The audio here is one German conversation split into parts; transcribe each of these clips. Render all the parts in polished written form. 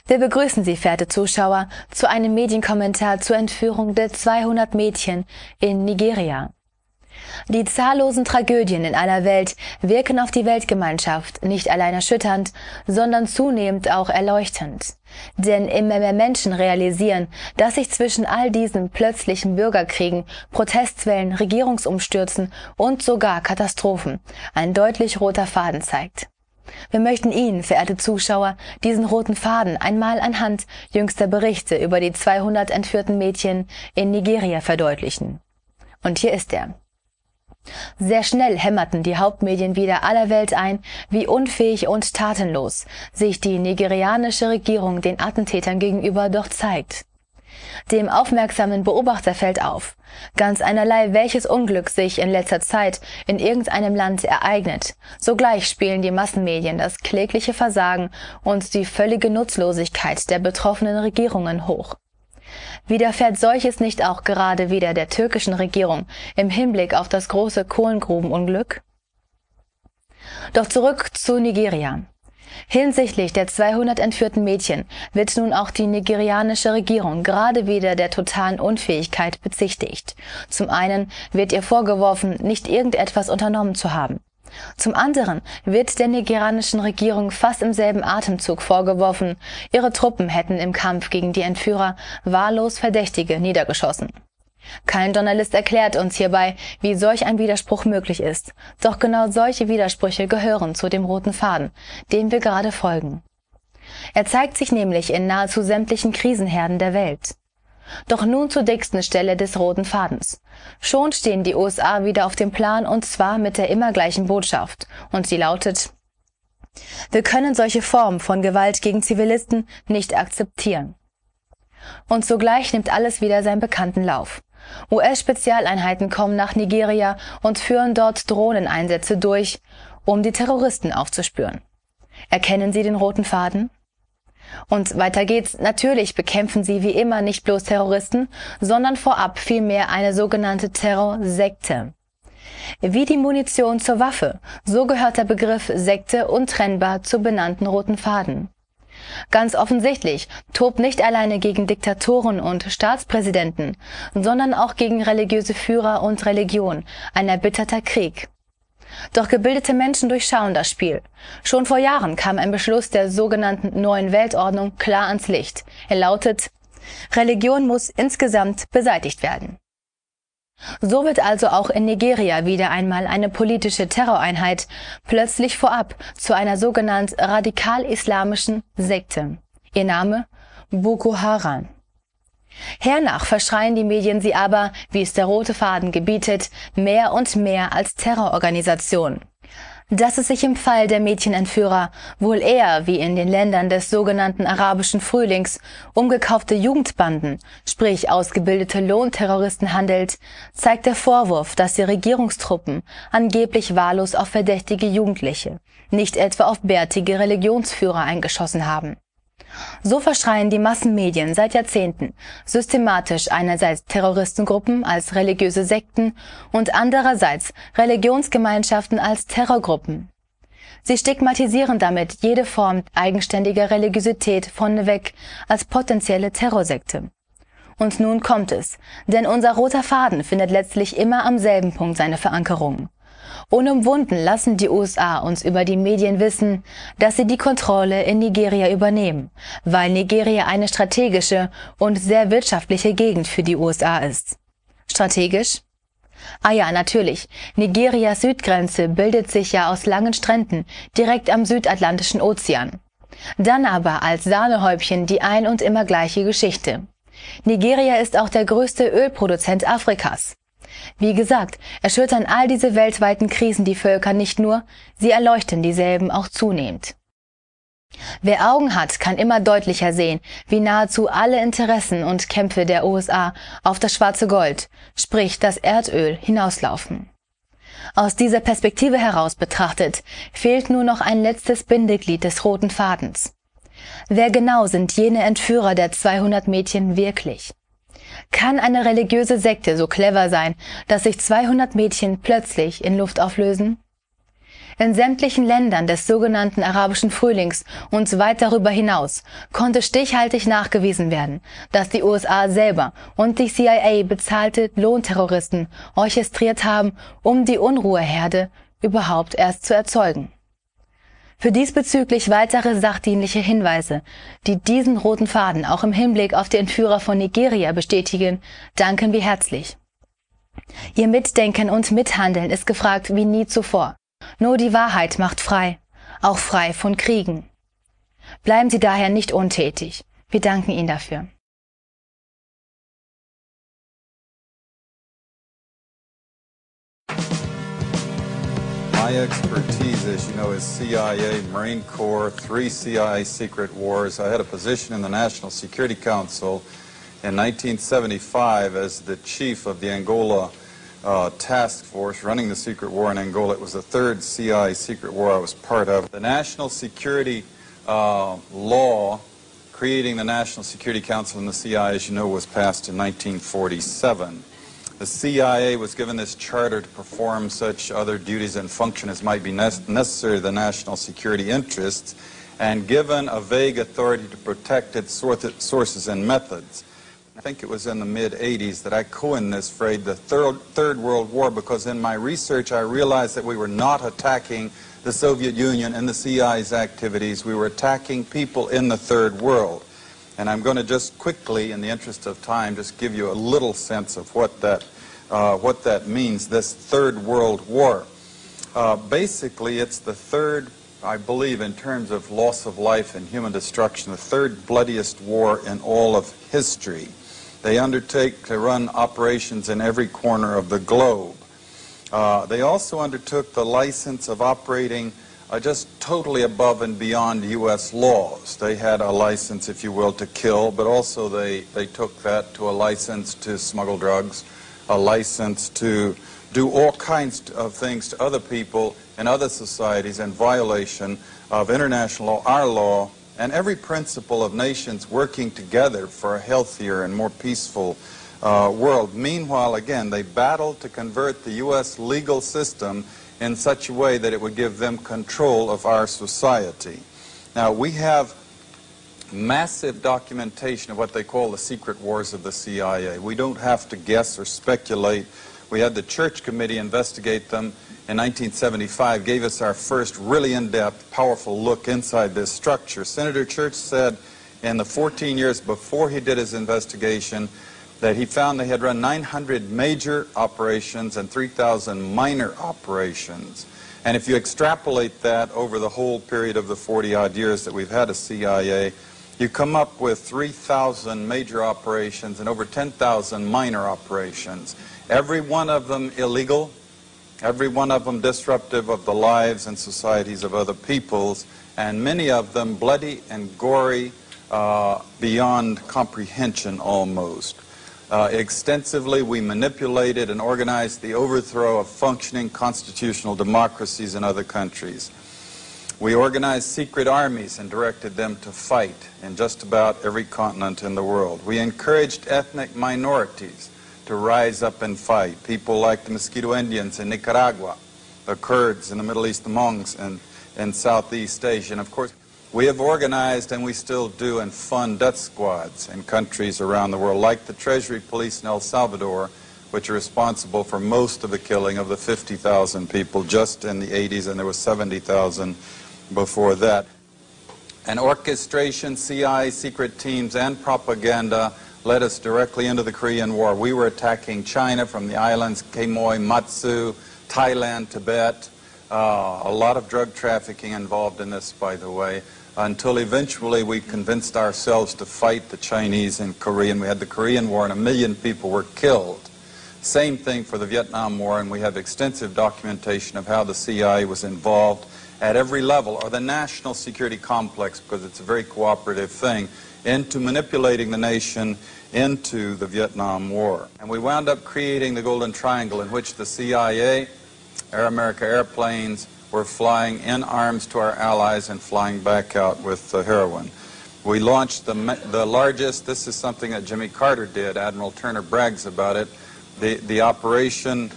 Wir begrüßen Sie, verehrte Zuschauer, zu einem Medienkommentar zur Entführung der 200 Mädchen in Nigeria. Die zahllosen Tragödien in aller Welt wirken auf die Weltgemeinschaft nicht allein erschütternd, sondern zunehmend auch erleuchtend. Denn immer mehr Menschen realisieren, dass sich zwischen all diesen plötzlichen Bürgerkriegen, Protestwellen, Regierungsumstürzen und sogar Katastrophen ein deutlich roter Faden zeigt. Wir möchten Ihnen, verehrte Zuschauer, diesen roten Faden einmal anhand jüngster Berichte über die 200 entführten Mädchen in Nigeria verdeutlichen. Und hier ist er. Sehr schnell hämmerten die Hauptmedien wieder aller Welt ein, wie unfähig und tatenlos sich die nigerianische Regierung den Attentätern gegenüber doch zeigt. Dem aufmerksamen Beobachter fällt auf, ganz einerlei welches Unglück sich in letzter Zeit in irgendeinem Land ereignet, sogleich spielen die Massenmedien das klägliche Versagen und die völlige Nutzlosigkeit der betroffenen Regierungen hoch. Widerfährt solches nicht auch gerade wieder der türkischen Regierung im Hinblick auf das große Kohlengrubenunglück? Doch zurück zu Nigeria. Hinsichtlich der 200 entführten Mädchen wird nun auch die nigerianische Regierung gerade wieder der totalen Unfähigkeit bezichtigt. Zum einen wird ihr vorgeworfen, nicht irgendetwas unternommen zu haben. Zum anderen wird der nigerianischen Regierung fast im selben Atemzug vorgeworfen, ihre Truppen hätten im Kampf gegen die Entführer wahllos Verdächtige niedergeschossen. Kein Journalist erklärt uns hierbei, wie solch ein Widerspruch möglich ist. Doch genau solche Widersprüche gehören zu dem roten Faden, dem wir gerade folgen. Er zeigt sich nämlich in nahezu sämtlichen Krisenherden der Welt. Doch nun zur dicksten Stelle des roten Fadens. Schon stehen die USA wieder auf dem Plan, und zwar mit der immer gleichen Botschaft. Und sie lautet: Wir können solche Formen von Gewalt gegen Zivilisten nicht akzeptieren. Und sogleich nimmt alles wieder seinen bekannten Lauf. US-Spezialeinheiten kommen nach Nigeria und führen dort Drohneneinsätze durch, um die Terroristen aufzuspüren. Erkennen Sie den roten Faden? Und weiter geht's. Natürlich bekämpfen sie wie immer nicht bloß Terroristen, sondern vorab vielmehr eine sogenannte Terrorsekte. Wie die Munition zur Waffe, so gehört der Begriff Sekte untrennbar zur benannten roten Faden. Ganz offensichtlich tobt nicht alleine gegen Diktatoren und Staatspräsidenten, sondern auch gegen religiöse Führer und Religion ein erbitterter Krieg. Doch gebildete Menschen durchschauen das Spiel. Schon vor Jahren kam ein Beschluss der sogenannten Neuen Weltordnung klar ans Licht. Er lautet: Religion muss insgesamt beseitigt werden. So wird also auch in Nigeria wieder einmal eine politische Terroreinheit plötzlich vorab zu einer sogenannten radikal-islamischen Sekte. Ihr Name: Boko Haram. Hernach verschreien die Medien sie aber, wie es der rote Faden gebietet, mehr und mehr als Terrororganisation. Dass es sich im Fall der Mädchenentführer wohl eher wie in den Ländern des sogenannten arabischen Frühlings um gekaufte Jugendbanden, sprich ausgebildete Lohnterroristen handelt, zeigt der Vorwurf, dass die Regierungstruppen angeblich wahllos auf verdächtige Jugendliche, nicht etwa auf bärtige Religionsführer eingeschossen haben. So verschreien die Massenmedien seit Jahrzehnten systematisch einerseits Terroristengruppen als religiöse Sekten und andererseits Religionsgemeinschaften als Terrorgruppen. Sie stigmatisieren damit jede Form eigenständiger Religiosität vorneweg als potenzielle Terrorsekte. Und nun kommt es, denn unser roter Faden findet letztlich immer am selben Punkt seine Verankerung. Unumwunden lassen die USA uns über die Medien wissen, dass sie die Kontrolle in Nigeria übernehmen, weil Nigeria eine strategische und sehr wirtschaftliche Gegend für die USA ist. Strategisch? Ah ja, natürlich. Nigerias Südgrenze bildet sich ja aus langen Stränden direkt am Südatlantischen Ozean. Dann aber als Sahnehäubchen die ein und immer gleiche Geschichte. Nigeria ist auch der größte Ölproduzent Afrikas. Wie gesagt, erschüttern all diese weltweiten Krisen die Völker nicht nur, sie erleuchten dieselben auch zunehmend. Wer Augen hat, kann immer deutlicher sehen, wie nahezu alle Interessen und Kämpfe der USA auf das schwarze Gold, sprich das Erdöl, hinauslaufen. Aus dieser Perspektive heraus betrachtet, fehlt nur noch ein letztes Bindeglied des roten Fadens. Wer genau sind jene Entführer der 200 Mädchen wirklich? Kann eine religiöse Sekte so clever sein, dass sich 200 Mädchen plötzlich in Luft auflösen? In sämtlichen Ländern des sogenannten arabischen Frühlings und weit darüber hinaus konnte stichhaltig nachgewiesen werden, dass die USA selber und die CIA bezahlte Lohnterroristen orchestriert haben, um die Unruheherde überhaupt erst zu erzeugen. Für diesbezüglich weitere sachdienliche Hinweise, die diesen roten Faden auch im Hinblick auf die Entführer von Nigeria bestätigen, danken wir herzlich. Ihr Mitdenken und Mithandeln ist gefragt wie nie zuvor. Nur die Wahrheit macht frei, auch frei von Kriegen. Bleiben Sie daher nicht untätig. Wir danken Ihnen dafür. My expertise, as you know, is CIA, Marine Corps, 3 CIA secret wars. I had a position in the National Security Council in 1975 as the chief of the Angola task force running the secret war in Angola. It was the 3rd CIA secret war I was part of. The National Security law creating the National Security Council and the CIA, as you know, was passed in 1947. The CIA was given this charter to perform such other duties and function as might be necessary to the national security interests, and given a vague authority to protect its sources and methods. I think it was in the mid-'80s that I coined this phrase, the Third World War, because in my research I realized that we were not attacking the Soviet Union and the CIA's activities. We were attacking people in the Third World. And I'm going to just quickly, in the interest of time, just give you a little sense of what that means, this Third World War. Basically, it's the third, I believe, in terms of loss of life and human destruction, the third bloodiest war in all of history. They undertake to run operations in every corner of the globe. They also undertook the license of operating just totally above and beyond U.S. laws. They had a license, if you will, to kill, but also they took that to a license to smuggle drugs, a license to do all kinds of things to other people in other societies in violation of international law, our law, and every principle of nations working together for a healthier and more peaceful world. Meanwhile, again, they battled to convert the U.S. legal system in such a way that it would give them control of our society. Now, we have massive documentation of what they call the secret wars of the CIA. We don't have to guess or speculate. We had the Church Committee investigate them in 1975, gave us our first really in-depth, powerful look inside this structure. Senator Church said in the 14 years before he did his investigation that he found they had run 900 major operations and 3,000 minor operations. And if you extrapolate that over the whole period of the 40-odd years that we've had a CIA, you come up with 3,000 major operations and over 10,000 minor operations. Every one of them illegal, every one of them disruptive of the lives and societies of other peoples, and many of them bloody and gory beyond comprehension almost. Extensively, we manipulated and organized the overthrow of functioning constitutional democracies in other countries. We organized secret armies and directed them to fight in just about every continent in the world. We encouraged ethnic minorities to rise up and fight. People like the Mosquito Indians in Nicaragua, the Kurds in the Middle East, the Monks in Southeast Asia, and of course, we have organized, and we still do, and fund death squads in countries around the world, like the Treasury Police in El Salvador, which are responsible for most of the killing of the 50,000 people just in the 80s, and there was 70,000 before that. And orchestration, CIA, secret teams, and propaganda led us directly into the Korean War. We were attacking China from the islands, Quemoy, Matsu, Thailand, Tibet. A lot of drug trafficking involved in this, by the way, until eventually we convinced ourselves to fight the Chinese in Korea, and we had the Korean War, and 1 million people were killed. Same thing for the Vietnam War, and we have extensive documentation of how the CIA was involved at every level, or the national security complex, because it's a very cooperative thing, into manipulating the nation into the Vietnam War. And we wound up creating the Golden Triangle, in which the CIA, Air America airplanes were flying in arms to our allies and flying back out with heroin. We launched the largest, this is something that Jimmy Carter did, Admiral Turner brags about it, the operation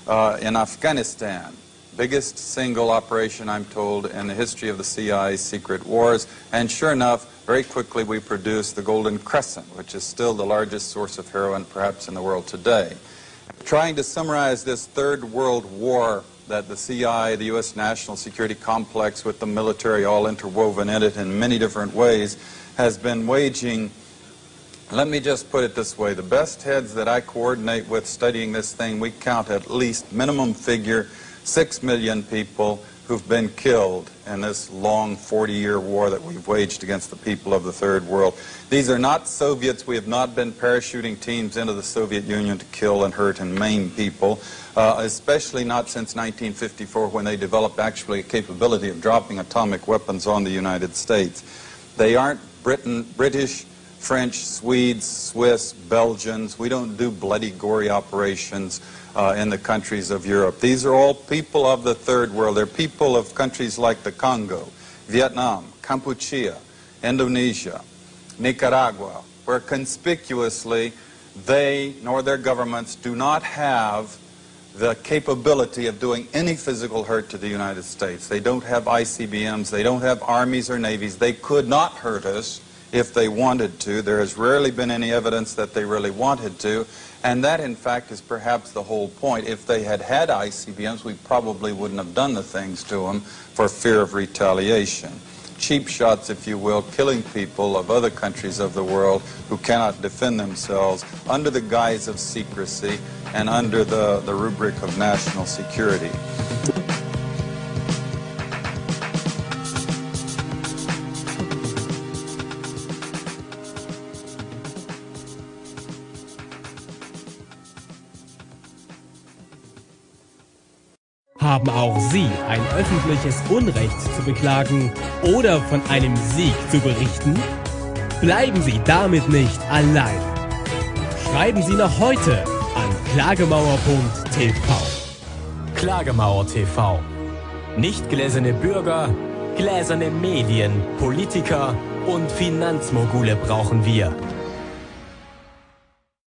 in Afghanistan. biggest single operation, I'm told, in the history of the CIA's secret wars. And sure enough, very quickly we produced the Golden Crescent, which is still the largest source of heroin perhaps in the world today. Trying to summarize this Third World War that the CIA, the U.S. national security complex with the military all interwoven in it in many different ways, has been waging. Let me just put it this way. The best heads that I coordinate with studying this thing, we count at least minimum figure 6 million people who've been killed in this long 40-year war that we've waged against the people of the Third World. These are not Soviets. We have not been parachuting teams into the Soviet Union to kill and hurt and maim people, especially not since 1954 when they developed actually a capability of dropping atomic weapons on the United States. They aren't British, French, Swedes, Swiss, Belgians. We don't do bloody, gory operations in the countries of Europe. These are all people of the Third World. They're people of countries like the Congo, Vietnam, Cambodia, Indonesia, Nicaragua, where conspicuously they nor their governments do not have the capability of doing any physical hurt to the United States. They don't have ICBMs. They don't have armies or navies. They could not hurt us if they wanted to. There has rarely been any evidence that they really wanted to. And that, in fact, is perhaps the whole point. If they had had ICBMs, we probably wouldn't have done the things to them for fear of retaliation. Cheap shots, if you will, killing people of other countries of the world who cannot defend themselves under the guise of secrecy and under the rubric of national security. Haben auch Sie ein öffentliches Unrecht zu beklagen oder von einem Sieg zu berichten? Bleiben Sie damit nicht allein. Schreiben Sie noch heute an klagemauer.tv. Klagemauer TV. Nicht gläserne Bürger, gläserne Medien, Politiker und Finanzmogule brauchen wir.